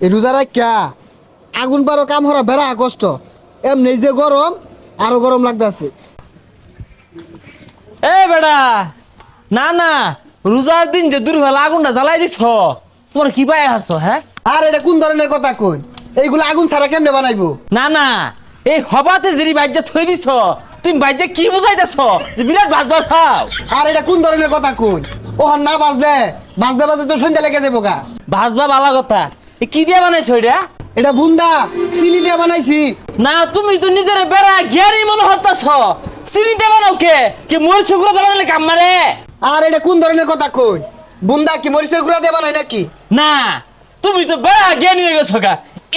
এই রোজারা ক্যা আগুন পারো কাম হরা বেড়া কষ্ট এমনি যে গরম আরো গরম লাগতেছে। এ বেড়া না না রোজার দিন যে দুর্বেলা আগুনটা জ্বালাই দিছ তোমার কি পায় হারছ হ্যাঁ? আর এটা কোন ধরনের কথা কই? এইগুলো আগুন ছাড়া কেমনে বানাইবো? না না এই হবাতে যে বাজ্যা থই দিছ তুমি বাজ্যা কি বুঝাইতেছ যে বিরাট বাজবার খাও? আর এটা কোন ধরনের কথা কই? ওহন না বাজলে বাজতে বাজতে তো সন্ধ্যা লেগে যাবো গা। ভাজবা ভালো কথা কি দিয়ে বানাইছো এটা? এটা বুন্দা চিনি দিয়ে বানাইছি। না তুমি তো নিজের বেড়া জ্ঞানী মনে হরতাছ চিনিটা বানাও কি মরিচ গুঁড়া বানালে কাম মারে? আর এটা কোন ধরনের কথা কই? বুন্দা কি মরিচের গুঁড়া দিয়ে বানাই নাকি? না তুমি তো বেড়া জ্ঞানী হয়ে গেছো গা।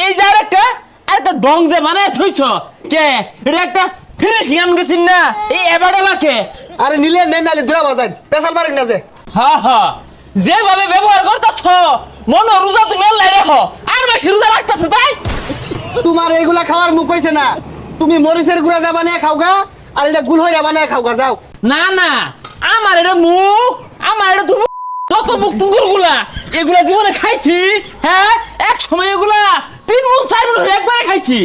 এই যে আরেকটা ডং যে বানায় থইছ কে এটা একটা ফিনিশিং আন গেছিন না এই এবারে আরে নিলে নেন নালে দুরা বাজাই পেশাল পারেন না যে। হা হা যেভাবে ব্যবহার করতেছ মনে রোজা তুমি আল্লাহ রেখো আর বেশি রোজা রাখতেছ তাই? তোমার এইগুলা খাওয়ার মুখ হইছে না। তুমি মরিচের গুঁড়া দিয়ে বানিয়ে খাও গা আর এটা গুল হইরা বানিয়ে খাও গা যাও। না না আমার এটা মুখ আমার এটা তুমি যত মুখ তুঙ্গুর গুলা এগুলা জীবনে খাইছি হ্যাঁ এক সময় এগুলা 3 মুখ 4 মুখ ধরে একবারে খাইছি।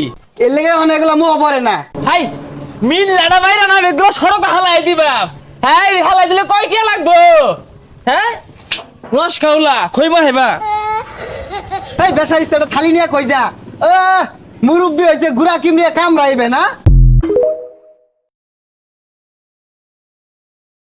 এর লেগে এখন এগুলা মুখ পড়ে না। হাই মিল লাড়া বাইরা না এগুলো সড়ক হালাই দিবা হ্যাঁ হালাই দিলে কয়টা লাগবো হ্যাঁ নস খাওলা খইমা হেবা এই বেসারিস্তাটা থালি নিয়ে কই যা। মুরব্বি হয়েছে গুড়া কিমড়িয়ে কামড়াইবে না।